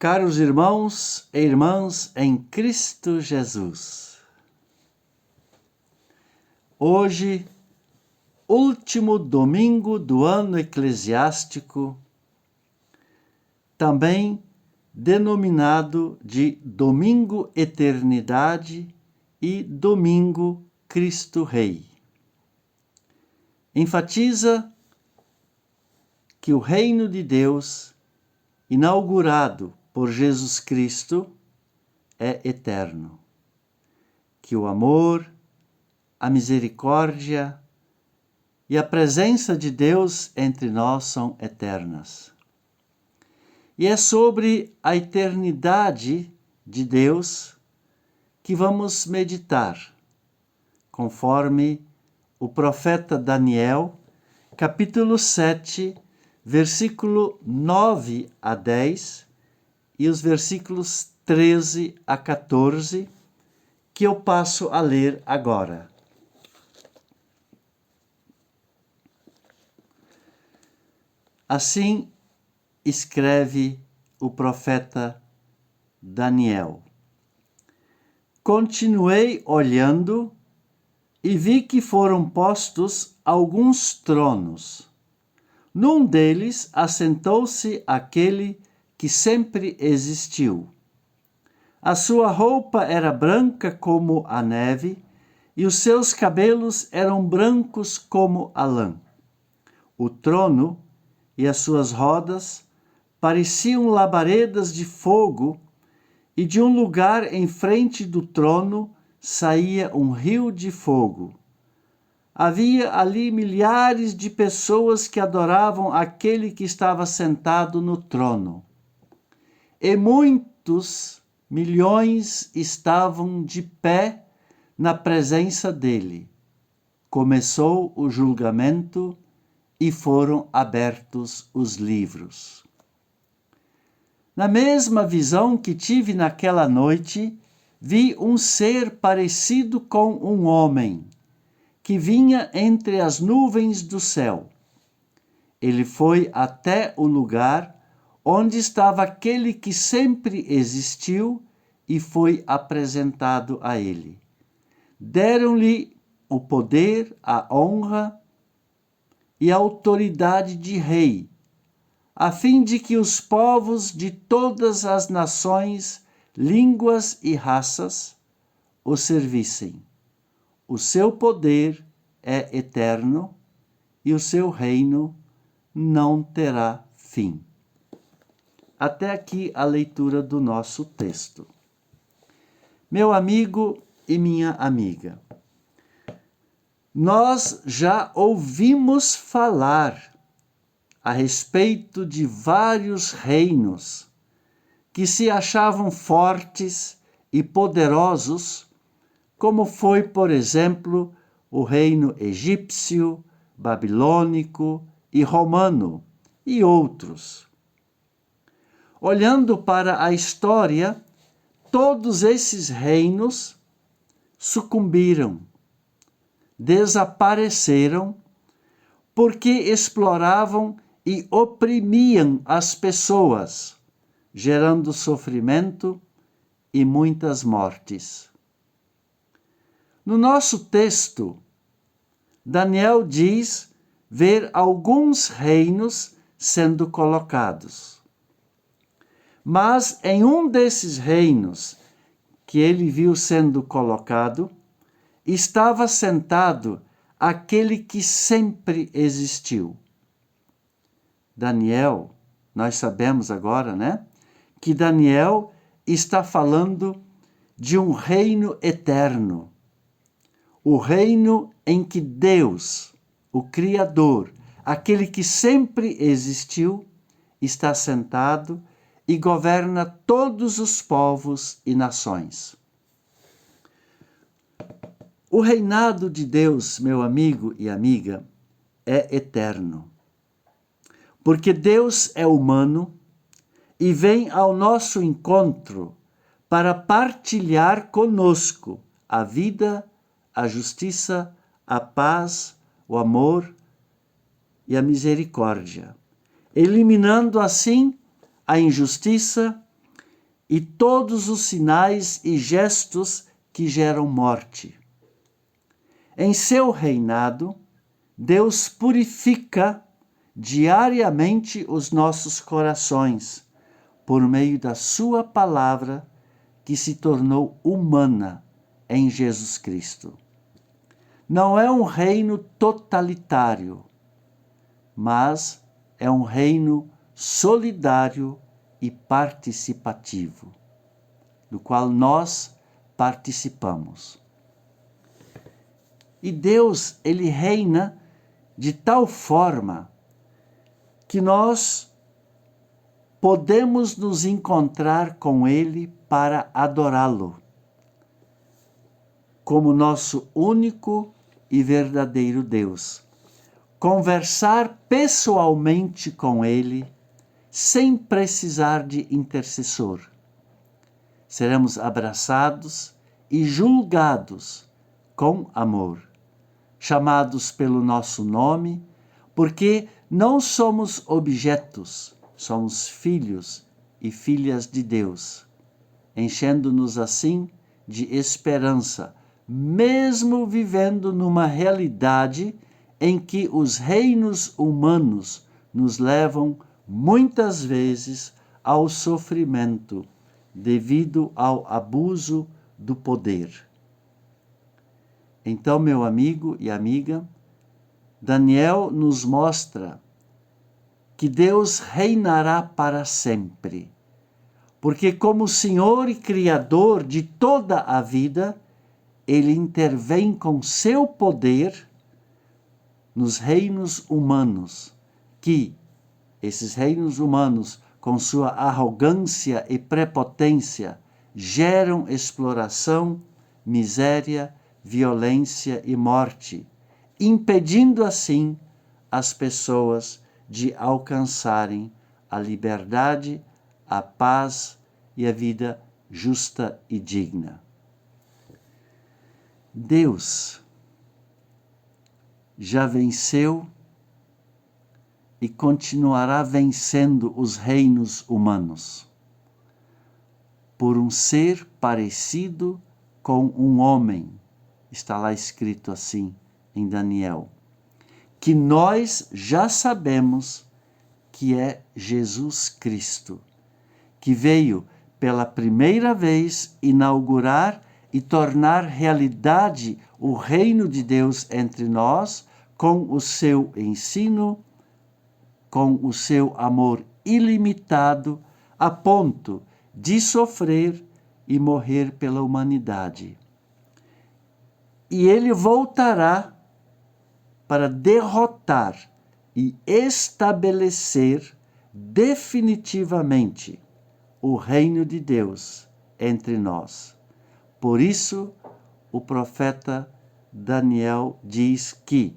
Caros irmãos e irmãs em Cristo Jesus, hoje, último domingo do ano eclesiástico, também denominado de Domingo Eternidade e Domingo Cristo Rei. Enfatiza que o reino de Deus, inaugurado por Jesus Cristo, é eterno. Que o amor, a misericórdia e a presença de Deus entre nós são eternas. E é sobre a eternidade de Deus que vamos meditar, conforme o profeta Daniel, capítulo 7, versículo 9 a 10 e os versículos 13 a 14, que eu passo a ler agora. Assim escreve o profeta Daniel. Continuei olhando e vi que foram postos alguns tronos. Num deles assentou-se aquele que sempre existiu. A sua roupa era branca como a neve, e os seus cabelos eram brancos como a lã. O trono e as suas rodas pareciam labaredas de fogo, e de um lugar em frente do trono saía um rio de fogo. Havia ali milhares de pessoas que adoravam aquele que estava sentado no trono. E muitos milhões estavam de pé na presença dele. Começou o julgamento e foram abertos os livros. Na mesma visão que tive naquela noite, vi um ser parecido com um homem, que vinha entre as nuvens do céu. Ele foi até o lugar onde estava aquele que sempre existiu e foi apresentado a ele. Deram-lhe o poder, a honra e a autoridade de rei, a fim de que os povos de todas as nações, línguas e raças o servissem. O seu poder é eterno e o seu reino não terá fim. Até aqui a leitura do nosso texto. Meu amigo e minha amiga, nós já ouvimos falar a respeito de vários reinos que se achavam fortes e poderosos, como foi, por exemplo, o reino egípcio, babilônico e romano, e outros. Olhando para a história, todos esses reinos sucumbiram, desapareceram, porque exploravam e oprimiam as pessoas, gerando sofrimento e muitas mortes. No nosso texto, Daniel diz ver alguns reinos sendo colocados. Mas em um desses reinos que ele viu sendo colocado, estava sentado aquele que sempre existiu. Daniel, nós sabemos agora, né? Que Daniel está falando de um reino eterno. O reino em que Deus, o Criador, aquele que sempre existiu, está sentado e governa todos os povos e nações. O reinado de Deus, meu amigo e amiga, é eterno. Porque Deus é humano e vem ao nosso encontro para partilhar conosco a vida, a justiça, a paz, o amor e a misericórdia, eliminando assim a injustiça, e todos os sinais e gestos que geram morte. Em seu reinado, Deus purifica diariamente os nossos corações por meio da sua palavra que se tornou humana em Jesus Cristo. Não é um reino totalitário, mas é um reino solidário e participativo, do qual nós participamos. E Deus, ele reina de tal forma que nós podemos nos encontrar com ele para adorá-lo como nosso único e verdadeiro Deus. Conversar pessoalmente com ele sem precisar de intercessor. Seremos abraçados e julgados com amor, chamados pelo nosso nome, porque não somos objetos, somos filhos e filhas de Deus, enchendo-nos assim de esperança, mesmo vivendo numa realidade em que os reinos humanos nos levam muitas vezes ao sofrimento devido ao abuso do poder. Então, meu amigo e amiga, Daniel nos mostra que Deus reinará para sempre, porque como Senhor e Criador de toda a vida, ele intervém com seu poder nos reinos humanos, que esses reinos humanos, com sua arrogância e prepotência, geram exploração, miséria, violência e morte, impedindo assim as pessoas de alcançarem a liberdade, a paz e a vida justa e digna. Deus já venceu e continuará vencendo os reinos humanos por um ser parecido com um homem. Está lá escrito assim em Daniel, que nós já sabemos que é Jesus Cristo, que veio pela primeira vez inaugurar e tornar realidade o reino de Deus entre nós, com o seu ensino, com o seu amor ilimitado, a ponto de sofrer e morrer pela humanidade. E ele voltará para derrotar e estabelecer definitivamente o reino de Deus entre nós. Por isso, o profeta Daniel diz que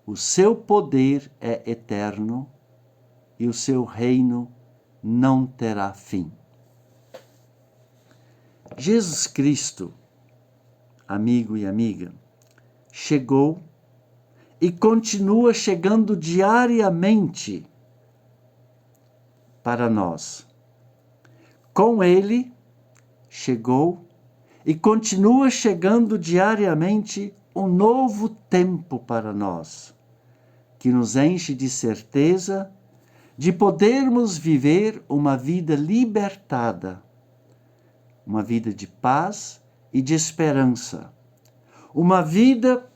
o seu poder é eterno e o seu reino não terá fim. Jesus Cristo, amigo e amiga, chegou e continua chegando diariamente para nós. Com ele, chegou e continua chegando diariamente um novo tempo para nós, que nos enche de certeza de podermos viver uma vida libertada, uma vida de paz e de esperança, uma vida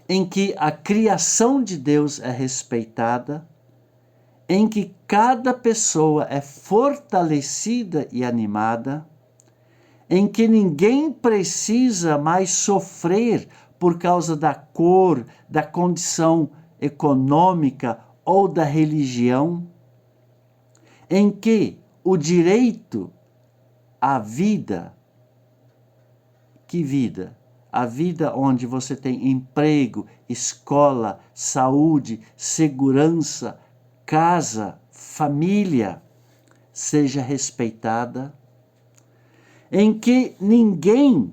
em que a criação de Deus é respeitada, em que cada pessoa é fortalecida e animada, em que ninguém precisa mais sofrer por causa da cor, da condição econômica ou da religião, em que o direito à vida, que vida? A vida onde você tem emprego, escola, saúde, segurança, casa, família, seja respeitada, em que ninguém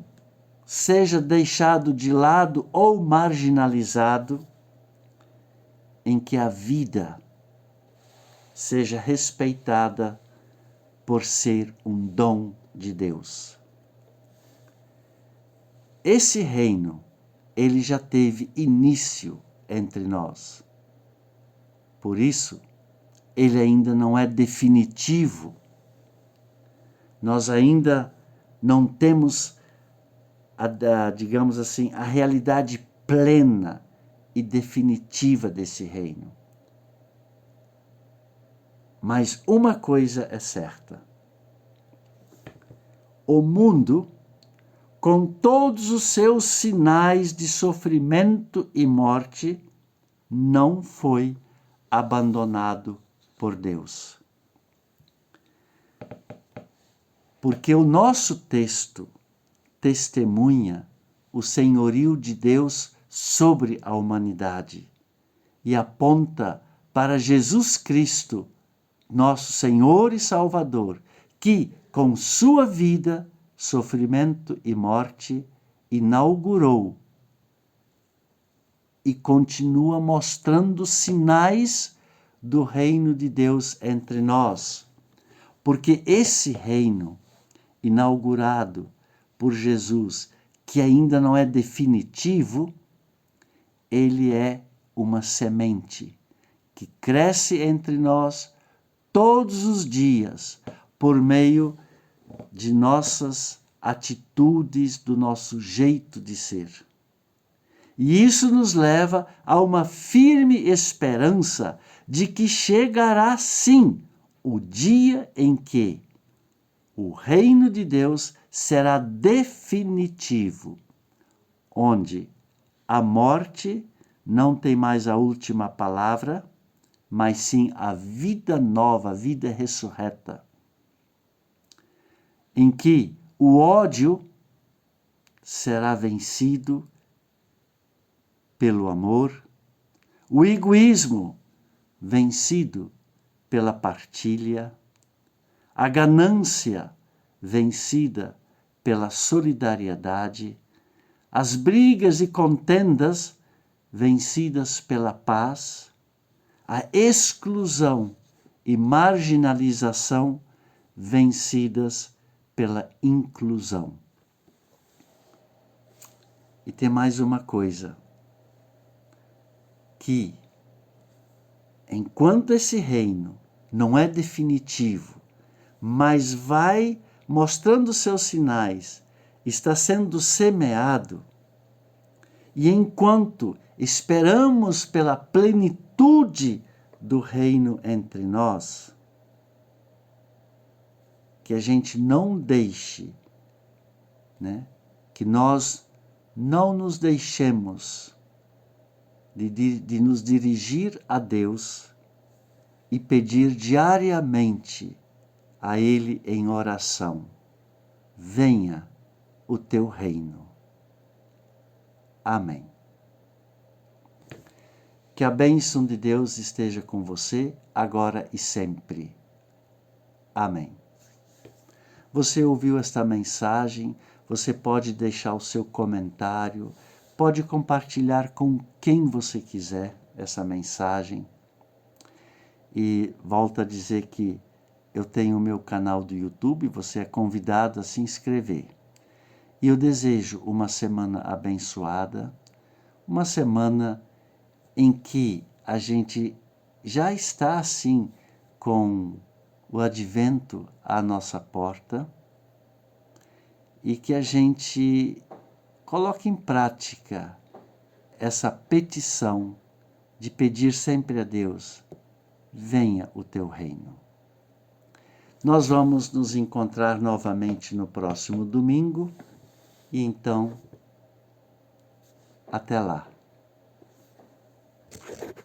seja deixado de lado ou marginalizado, em que a vida seja respeitada por ser um dom de Deus. Esse reino, ele já teve início entre nós. Por isso, ele ainda não é definitivo. Nós ainda não temos, digamos assim, a realidade plena e definitiva desse reino. Mas uma coisa é certa: o mundo, com todos os seus sinais de sofrimento e morte, não foi abandonado por Deus. Porque o nosso texto testemunha o senhorio de Deus sobre a humanidade e aponta para Jesus Cristo, nosso Senhor e Salvador, que, com sua vida, sofrimento e morte, inaugurou e continua mostrando sinais do reino de Deus entre nós. Porque esse reino, inaugurado por Jesus, que ainda não é definitivo, ele é uma semente que cresce entre nós todos os dias, por meio de nossas atitudes, do nosso jeito de ser. E isso nos leva a uma firme esperança de que chegará sim o dia em que o reino de Deus será definitivo, onde a morte não tem mais a última palavra, mas sim a vida nova, a vida ressurreta, em que o ódio será vencido pelo amor, o egoísmo vencido pela partilha, a ganância vencida pela solidariedade, as brigas e contendas vencidas pela paz, a exclusão e marginalização vencidas pela inclusão. E tem mais uma coisa, que enquanto esse reino não é definitivo, mas vai mostrando seus sinais, está sendo semeado, e enquanto esperamos pela plenitude do reino entre nós, que a gente não deixe, que nós não nos deixemos de nos dirigir a Deus e pedir diariamente a Ele em oração: venha o teu reino. Amém. Que a bênção de Deus esteja com você, agora e sempre. Amém. Você ouviu esta mensagem, você pode deixar o seu comentário, pode compartilhar com quem você quiser essa mensagem. E volto a dizer que eu tenho o meu canal do YouTube, você é convidado a se inscrever. E eu desejo uma semana abençoada, uma semana em que a gente já está assim com o advento à nossa porta e que a gente coloque em prática essa petição de pedir sempre a Deus: venha o teu reino. Nós vamos nos encontrar novamente no próximo domingo e então, até lá.